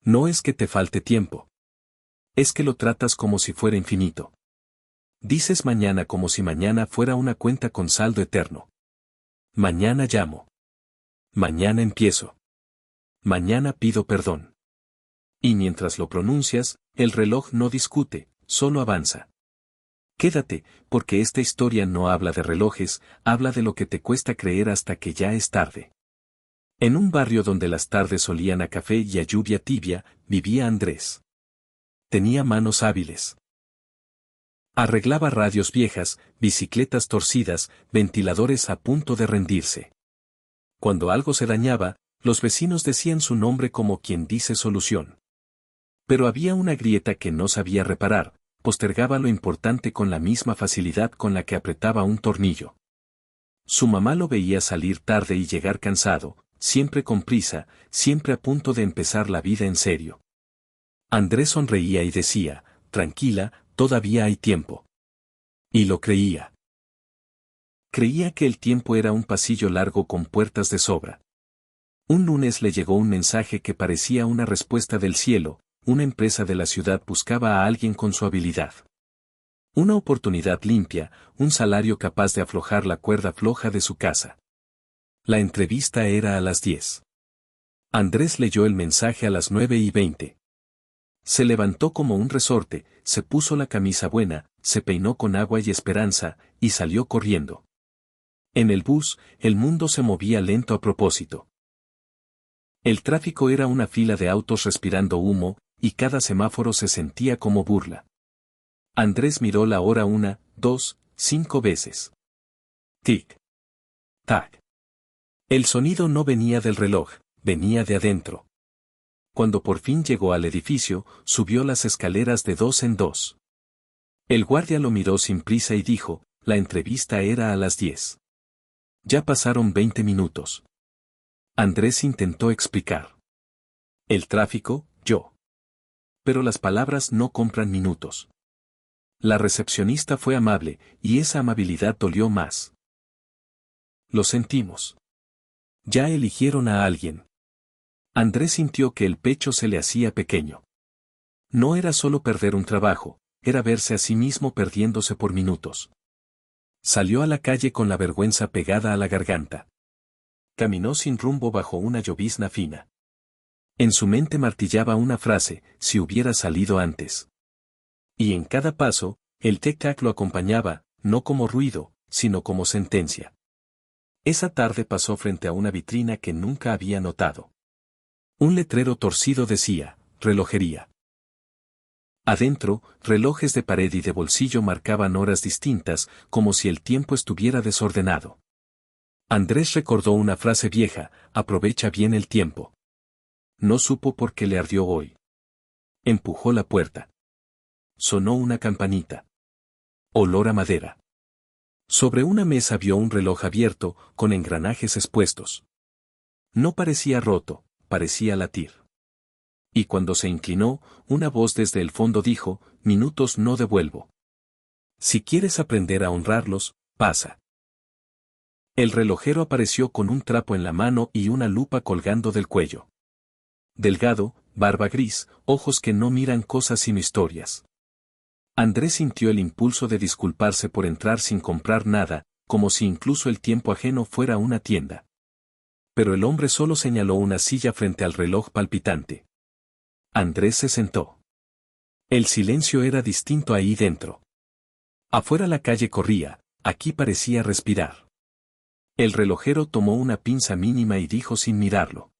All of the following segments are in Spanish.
No es que te falte tiempo. Es que lo tratas como si fuera infinito. Dices mañana como si mañana fuera una cuenta con saldo eterno. Mañana llamo. Mañana empiezo. Mañana pido perdón. Y mientras lo pronuncias, el reloj no discute, solo avanza. Quédate, porque esta historia no habla de relojes, habla de lo que te cuesta creer hasta que ya es tarde. En un barrio donde las tardes olían a café y a lluvia tibia, vivía Andrés. Tenía manos hábiles. Arreglaba radios viejas, bicicletas torcidas, ventiladores a punto de rendirse. Cuando algo se dañaba, los vecinos decían su nombre como quien dice solución. Pero había una grieta que no sabía reparar, postergaba lo importante con la misma facilidad con la que apretaba un tornillo. Su mamá lo veía salir tarde y llegar cansado, siempre con prisa, siempre a punto de empezar la vida en serio. Andrés sonreía y decía, tranquila, todavía hay tiempo. Y lo creía. Creía que el tiempo era un pasillo largo con puertas de sobra. Un lunes le llegó un mensaje que parecía una respuesta del cielo, una empresa de la ciudad buscaba a alguien con su habilidad. Una oportunidad limpia, un salario capaz de aflojar la cuerda floja de su casa. La entrevista era a las 10. Andrés leyó el mensaje a las 9:20. Se levantó como un resorte, se puso la camisa buena, se peinó con agua y esperanza, y salió corriendo. En el bus, el mundo se movía lento a propósito. El tráfico era una fila de autos respirando humo, y cada semáforo se sentía como burla. Andrés miró la hora 1, 2, 5 veces. Tic. Tac. El sonido no venía del reloj, venía de adentro. Cuando por fin llegó al edificio, subió las escaleras de 2 en 2. El guardia lo miró sin prisa y dijo, la entrevista era a las 10. Ya pasaron 20 minutos. Andrés intentó explicar. El tráfico, yo. Pero las palabras no compran minutos. La recepcionista fue amable, y esa amabilidad dolió más. Lo sentimos. Ya eligieron a alguien. Andrés sintió que el pecho se le hacía pequeño. No era solo perder un trabajo, era verse a sí mismo perdiéndose por minutos. Salió a la calle con la vergüenza pegada a la garganta. Caminó sin rumbo bajo una llovizna fina. En su mente martillaba una frase, si hubiera salido antes. Y en cada paso, el tic-tac lo acompañaba, no como ruido, sino como sentencia. Esa tarde pasó frente a una vitrina que nunca había notado. Un letrero torcido decía, relojería. Adentro, relojes de pared y de bolsillo marcaban horas distintas, como si el tiempo estuviera desordenado. Andrés recordó una frase vieja, aprovecha bien el tiempo. No supo por qué le ardió hoy. Empujó la puerta. Sonó una campanita. Olor a madera. Sobre una mesa vio un reloj abierto, con engranajes expuestos. No parecía roto, parecía latir. Y cuando se inclinó, una voz desde el fondo dijo, minutos no devuelvo. Si quieres aprender a honrarlos, pasa. El relojero apareció con un trapo en la mano y una lupa colgando del cuello. Delgado, barba gris, ojos que no miran cosas sino historias. Andrés sintió el impulso de disculparse por entrar sin comprar nada, como si incluso el tiempo ajeno fuera una tienda. Pero el hombre solo señaló una silla frente al reloj palpitante. Andrés se sentó. El silencio era distinto ahí dentro. Afuera la calle corría, aquí parecía respirar. El relojero tomó una pinza mínima y dijo sin mirarlo.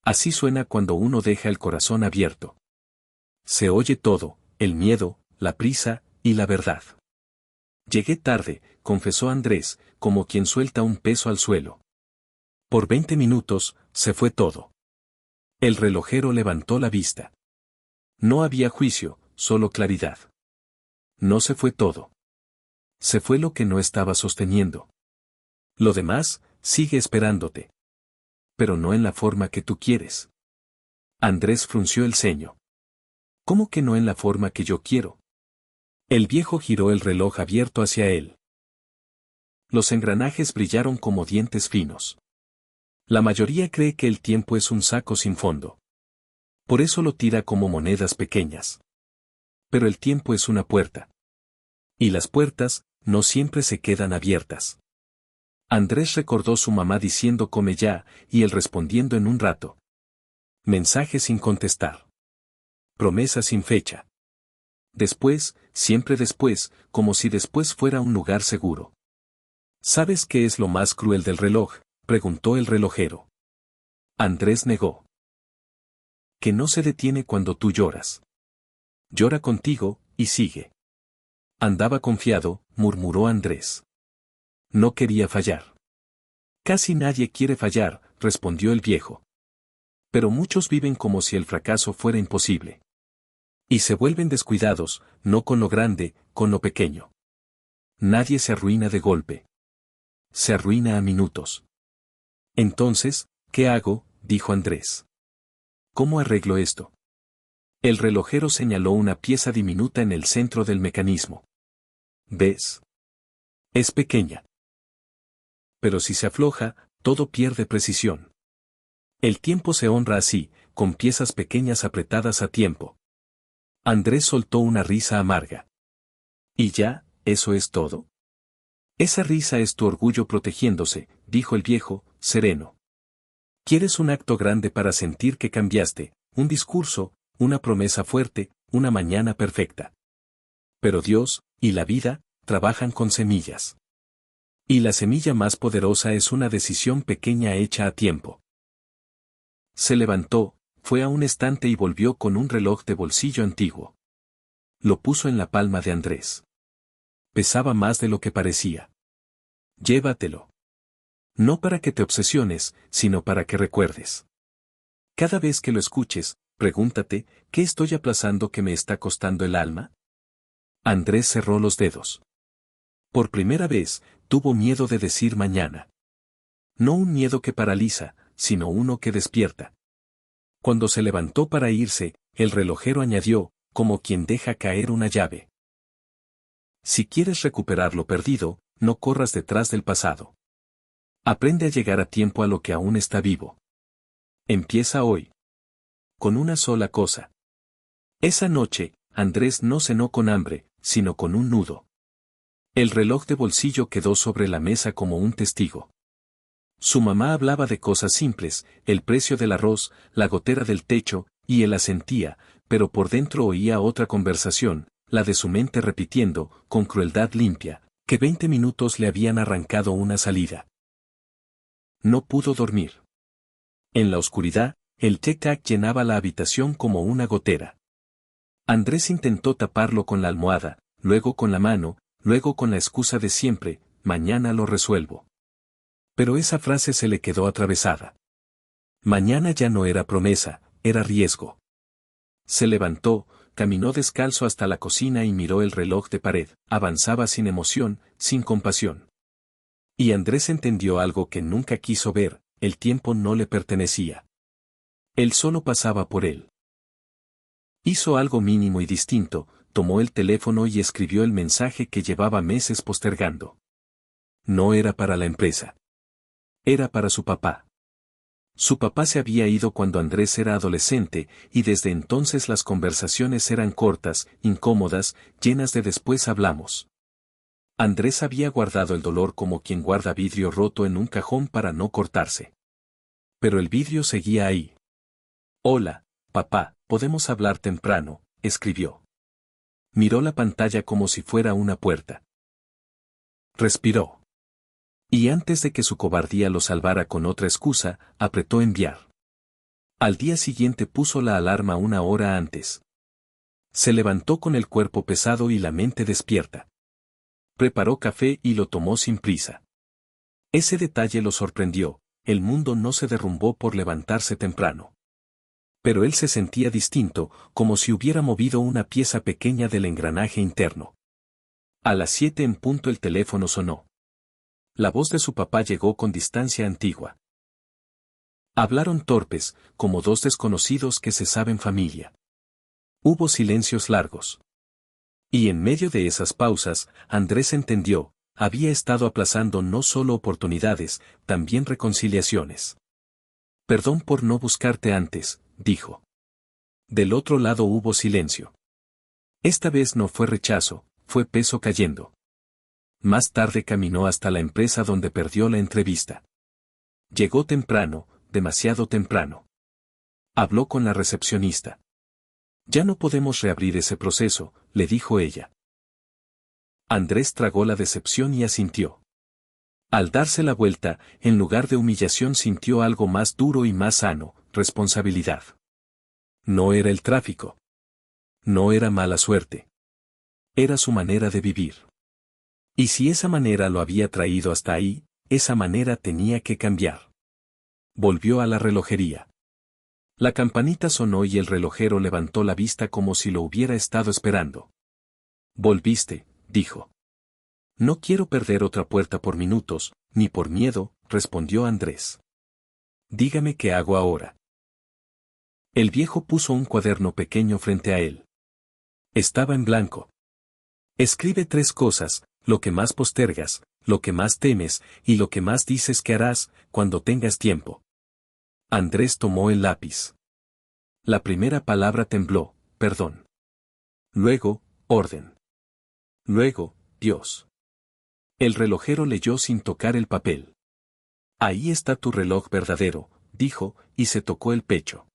Así suena cuando uno deja el corazón abierto. Se oye todo, el miedo, la prisa, y la verdad. Llegué tarde, confesó Andrés, como quien suelta un peso al suelo. Por 20 minutos, se fue todo. El relojero levantó la vista. No había juicio, solo claridad. No se fue todo. Se fue lo que no estaba sosteniendo. Lo demás, sigue esperándote. Pero no en la forma que tú quieres. Andrés frunció el ceño. ¿Cómo que no en la forma que yo quiero? El viejo giró el reloj abierto hacia él. Los engranajes brillaron como dientes finos. La mayoría cree que el tiempo es un saco sin fondo. Por eso lo tira como monedas pequeñas. Pero el tiempo es una puerta. Y las puertas, no siempre se quedan abiertas. Andrés recordó su mamá diciendo come ya, y él respondiendo en un rato. Mensaje sin contestar. Promesa sin fecha. Después, siempre después, como si después fuera un lugar seguro. ¿Sabes qué es lo más cruel del reloj?, preguntó el relojero. Andrés negó. Que no se detiene cuando tú lloras. Llora contigo, y sigue. Andaba confiado, murmuró Andrés. No quería fallar. Casi nadie quiere fallar, respondió el viejo. Pero muchos viven como si el fracaso fuera imposible. Y se vuelven descuidados, no con lo grande, con lo pequeño. Nadie se arruina de golpe. Se arruina a minutos. Entonces, ¿qué hago?, dijo Andrés. ¿Cómo arreglo esto? El relojero señaló una pieza diminuta en el centro del mecanismo. ¿Ves? Es pequeña. Pero si se afloja, todo pierde precisión. El tiempo se honra así, con piezas pequeñas apretadas a tiempo. Andrés soltó una risa amarga. ¿Y ya, eso es todo? Esa risa es tu orgullo protegiéndose, dijo el viejo, sereno. ¿Quieres un acto grande para sentir que cambiaste, un discurso, una promesa fuerte, una mañana perfecta? Pero Dios, y la vida, trabajan con semillas. Y la semilla más poderosa es una decisión pequeña hecha a tiempo. Se levantó, fue a un estante y volvió con un reloj de bolsillo antiguo. Lo puso en la palma de Andrés. Pesaba más de lo que parecía. Llévatelo. No para que te obsesiones, sino para que recuerdes. Cada vez que lo escuches, pregúntate, ¿qué estoy aplazando que me está costando el alma? Andrés cerró los dedos. Por primera vez, tuvo miedo de decir mañana. No un miedo que paraliza, sino uno que despierta. Cuando se levantó para irse, el relojero añadió, como quien deja caer una llave. Si quieres recuperar lo perdido, no corras detrás del pasado. Aprende a llegar a tiempo a lo que aún está vivo. Empieza hoy. Con una sola cosa. Esa noche, Andrés no cenó con hambre, sino con un nudo. El reloj de bolsillo quedó sobre la mesa como un testigo. Su mamá hablaba de cosas simples, el precio del arroz, la gotera del techo, y él asentía, pero por dentro oía otra conversación, la de su mente repitiendo, con crueldad limpia, que 20 minutos le habían arrancado una salida. No pudo dormir. En la oscuridad, el tic-tac llenaba la habitación como una gotera. Andrés intentó taparlo con la almohada, luego con la mano, luego con la excusa de siempre, mañana lo resuelvo. Pero esa frase se le quedó atravesada. Mañana ya no era promesa, era riesgo. Se levantó, caminó descalzo hasta la cocina y miró el reloj de pared, avanzaba sin emoción, sin compasión. Y Andrés entendió algo que nunca quiso ver, el tiempo no le pertenecía. Él solo pasaba por él. Hizo algo mínimo y distinto, tomó el teléfono y escribió el mensaje que llevaba meses postergando. No era para la empresa. Era para su papá. Su papá se había ido cuando Andrés era adolescente, y desde entonces las conversaciones eran cortas, incómodas, llenas de después hablamos. Andrés había guardado el dolor como quien guarda vidrio roto en un cajón para no cortarse. Pero el vidrio seguía ahí. Hola, papá, ¿podemos hablar temprano?, escribió. Miró la pantalla como si fuera una puerta. Respiró. Y antes de que su cobardía lo salvara con otra excusa, apretó enviar. Al día siguiente puso la alarma una hora antes. Se levantó con el cuerpo pesado y la mente despierta. Preparó café y lo tomó sin prisa. Ese detalle lo sorprendió, el mundo no se derrumbó por levantarse temprano. Pero él se sentía distinto, como si hubiera movido una pieza pequeña del engranaje interno. A las 7 en punto el teléfono sonó. La voz de su papá llegó con distancia antigua. Hablaron torpes, como dos desconocidos que se saben familia. Hubo silencios largos. Y en medio de esas pausas, Andrés entendió, había estado aplazando no solo oportunidades, también reconciliaciones. Perdón por no buscarte antes, dijo. Del otro lado hubo silencio. Esta vez no fue rechazo, fue peso cayendo. Más tarde caminó hasta la empresa donde perdió la entrevista. Llegó temprano, demasiado temprano. Habló con la recepcionista. Ya no podemos reabrir ese proceso, le dijo ella. Andrés tragó la decepción y asintió. Al darse la vuelta, en lugar de humillación sintió algo más duro y más sano, responsabilidad. No era el tráfico. No era mala suerte. Era su manera de vivir. Y si esa manera lo había traído hasta ahí, esa manera tenía que cambiar. Volvió a la relojería. La campanita sonó y el relojero levantó la vista como si lo hubiera estado esperando. Volviste, dijo. No quiero perder otra puerta por minutos, ni por miedo, respondió Andrés. Dígame qué hago ahora. El viejo puso un cuaderno pequeño frente a él. Estaba en blanco. Escribe 3 cosas, lo que más postergas, lo que más temes, y lo que más dices que harás, cuando tengas tiempo. Andrés tomó el lápiz. La primera palabra tembló, perdón. Luego, orden. Luego, Dios. El relojero leyó sin tocar el papel. Ahí está tu reloj verdadero, dijo, y se tocó el pecho.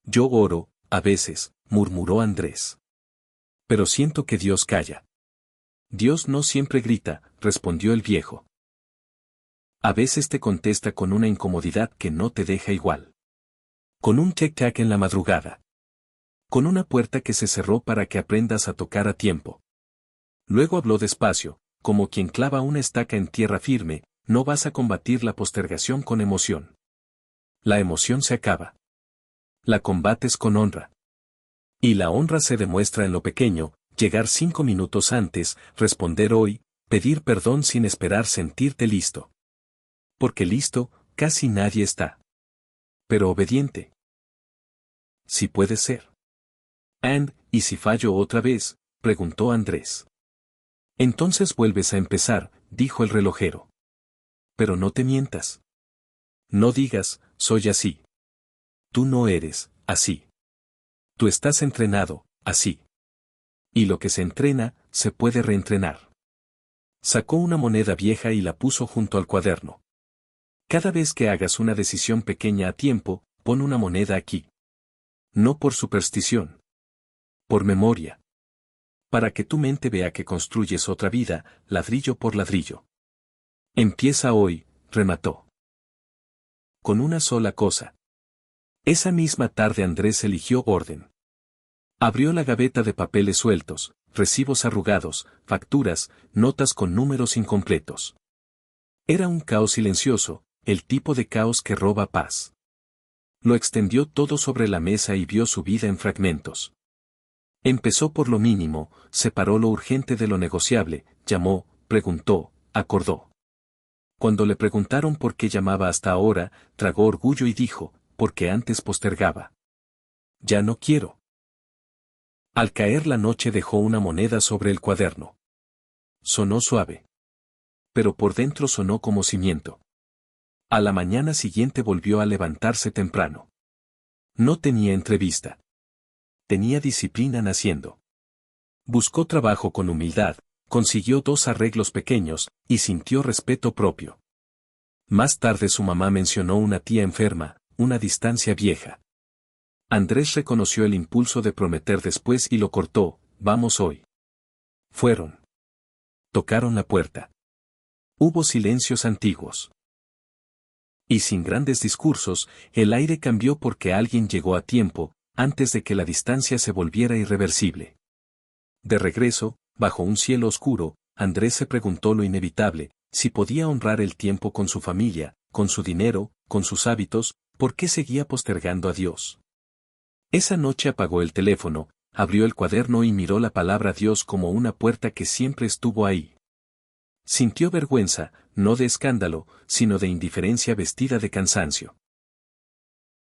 Yo oro, a veces, murmuró Andrés. Pero siento que Dios calla. Dios no siempre grita, respondió el viejo. A veces te contesta con una incomodidad que no te deja igual. Con un tic-tac en la madrugada. Con una puerta que se cerró para que aprendas a tocar a tiempo. Luego habló despacio, como quien clava una estaca en tierra firme, no vas a combatir la postergación con emoción. La emoción se acaba. La combates con honra. Y la honra se demuestra en lo pequeño, llegar 5 minutos antes, responder hoy, pedir perdón sin esperar sentirte listo. Porque listo, casi nadie está. Pero obediente. Sí puede ser. ¿Y si fallo otra vez? Preguntó Andrés. Entonces vuelves a empezar, dijo el relojero. Pero no te mientas. No digas, soy así. Tú no eres, así. Tú estás entrenado, así. Y lo que se entrena, se puede reentrenar. Sacó una moneda vieja y la puso junto al cuaderno. Cada vez que hagas una decisión pequeña a tiempo, pon una moneda aquí. No por superstición. Por memoria. Para que tu mente vea que construyes otra vida, ladrillo por ladrillo. Empieza hoy, remató. Con una sola cosa. Esa misma tarde Andrés eligió orden. Abrió la gaveta de papeles sueltos, recibos arrugados, facturas, notas con números incompletos. Era un caos silencioso, el tipo de caos que roba paz. Lo extendió todo sobre la mesa y vio su vida en fragmentos. Empezó por lo mínimo, separó lo urgente de lo negociable, llamó, preguntó, acordó. Cuando le preguntaron por qué llamaba hasta ahora, tragó orgullo y dijo, porque antes postergaba. Ya no quiero. Al caer la noche dejó una moneda sobre el cuaderno. Sonó suave. Pero por dentro sonó como cimiento. A la mañana siguiente volvió a levantarse temprano. No tenía entrevista. Tenía disciplina naciendo. Buscó trabajo con humildad, consiguió 2 arreglos pequeños, y sintió respeto propio. Más tarde su mamá mencionó una tía enferma, una distancia vieja. Andrés reconoció el impulso de prometer después y lo cortó, vamos hoy. Fueron. Tocaron la puerta. Hubo silencios antiguos. Y sin grandes discursos, el aire cambió porque alguien llegó a tiempo, antes de que la distancia se volviera irreversible. De regreso, bajo un cielo oscuro, Andrés se preguntó lo inevitable, si podía honrar el tiempo con su familia, con su dinero, con sus hábitos, ¿por qué seguía postergando a Dios? Esa noche apagó el teléfono, abrió el cuaderno y miró la palabra Dios como una puerta que siempre estuvo ahí. Sintió vergüenza, no de escándalo, sino de indiferencia vestida de cansancio.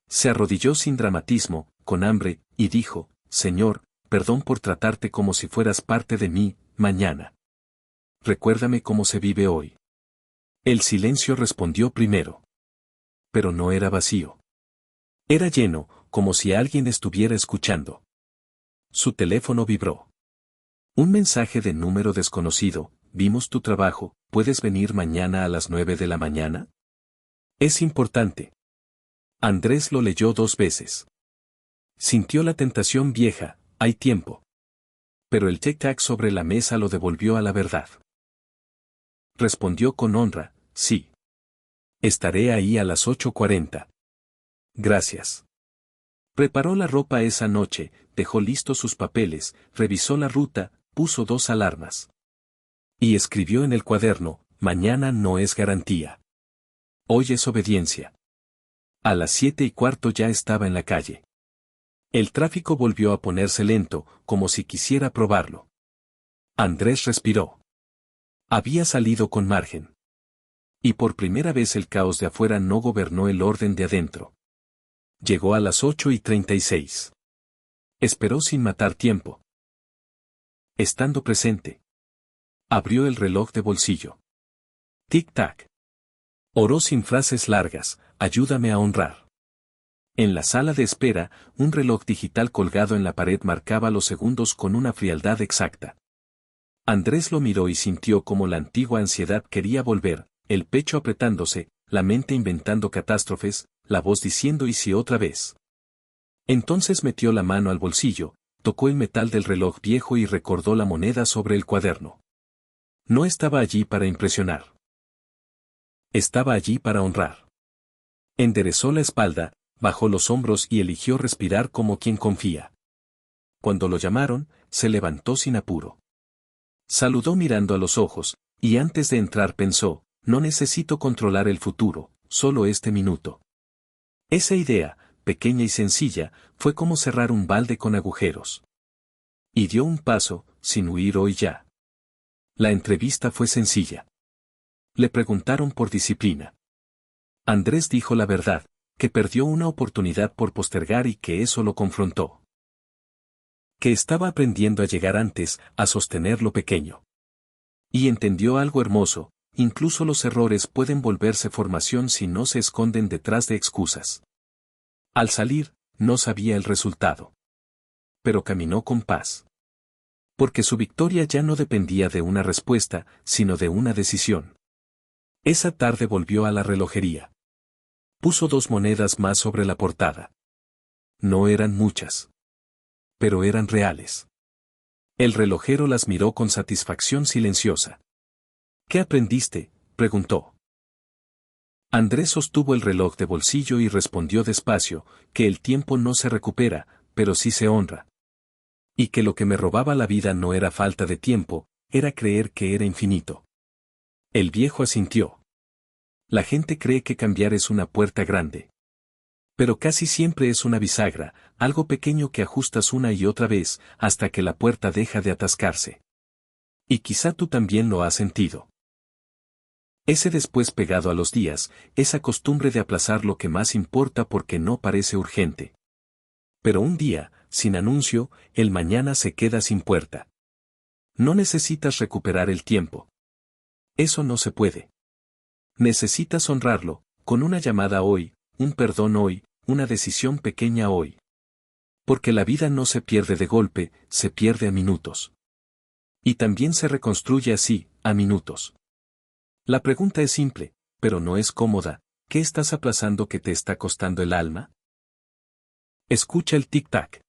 Se arrodilló sin dramatismo, con hambre, y dijo, Señor, perdón por tratarte como si fueras parte de mí, mañana. Recuérdame cómo se vive hoy. El silencio respondió primero. Pero no era vacío. Era lleno, como si alguien estuviera escuchando. Su teléfono vibró. Un mensaje de número desconocido: vimos tu trabajo, ¿puedes venir mañana a las 9 de la mañana? Es importante. Andrés lo leyó 2 veces. Sintió la tentación vieja: hay tiempo. Pero el tic-tac sobre la mesa lo devolvió a la verdad. Respondió con honra: sí. Estaré ahí a las 8:40. Gracias. Preparó la ropa esa noche, dejó listos sus papeles, revisó la ruta, puso 2 alarmas. Y escribió en el cuaderno: mañana no es garantía. Hoy es obediencia. A las 7:15 ya estaba en la calle. El tráfico volvió a ponerse lento, como si quisiera probarlo. Andrés respiró. Había salido con margen. Y por primera vez el caos de afuera no gobernó el orden de adentro. Llegó a las 8:36. Esperó sin matar tiempo. Estando presente. Abrió el reloj de bolsillo. Tic-tac. Oró sin frases largas: ayúdame a honrar. En la sala de espera, un reloj digital colgado en la pared marcaba los segundos con una frialdad exacta. Andrés lo miró y sintió como la antigua ansiedad quería volver, el pecho apretándose, la mente inventando catástrofes, la voz diciendo: ¿y si otra vez? Entonces metió la mano al bolsillo, tocó el metal del reloj viejo y recordó la moneda sobre el cuaderno. No estaba allí para impresionar. Estaba allí para honrar. Enderezó la espalda, bajó los hombros y eligió respirar como quien confía. Cuando lo llamaron, se levantó sin apuro. Saludó mirando a los ojos, y antes de entrar pensó: no necesito controlar el futuro, solo este minuto. Esa idea, pequeña y sencilla, fue como cerrar un balde con agujeros. Y dio un paso, sin huir hoy ya. La entrevista fue sencilla. Le preguntaron por disciplina. Andrés dijo la verdad, que perdió una oportunidad por postergar y que eso lo confrontó. Que estaba aprendiendo a llegar antes, a sostener lo pequeño. Y entendió algo hermoso: incluso los errores pueden volverse formación si no se esconden detrás de excusas. Al salir, no sabía el resultado. Pero caminó con paz. Porque su victoria ya no dependía de una respuesta, sino de una decisión. Esa tarde volvió a la relojería. Puso 2 monedas más sobre la portada. No eran muchas. Pero eran reales. El relojero las miró con satisfacción silenciosa. ¿Qué aprendiste?, preguntó. Andrés sostuvo el reloj de bolsillo y respondió despacio: que el tiempo no se recupera, pero sí se honra. Y que lo que me robaba la vida no era falta de tiempo, era creer que era infinito. El viejo asintió. La gente cree que cambiar es una puerta grande. Pero casi siempre es una bisagra, algo pequeño que ajustas una y otra vez, hasta que la puerta deja de atascarse. Y quizá tú también lo has sentido. Ese después pegado a los días, esa costumbre de aplazar lo que más importa porque no parece urgente. Pero un día, sin anuncio, el mañana se queda sin puerta. No necesitas recuperar el tiempo. Eso no se puede. Necesitas honrarlo, con una llamada hoy, un perdón hoy, una decisión pequeña hoy. Porque la vida no se pierde de golpe, se pierde a minutos. Y también se reconstruye así, a minutos. La pregunta es simple, pero no es cómoda: ¿qué estás aplazando que te está costando el alma? Escucha el tic-tac.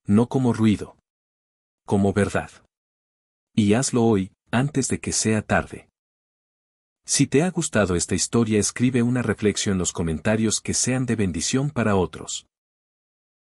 No como ruido. Como verdad. Y hazlo hoy, antes de que sea tarde. Si te ha gustado esta historia, escribe una reflexión en los comentarios que sean de bendición para otros.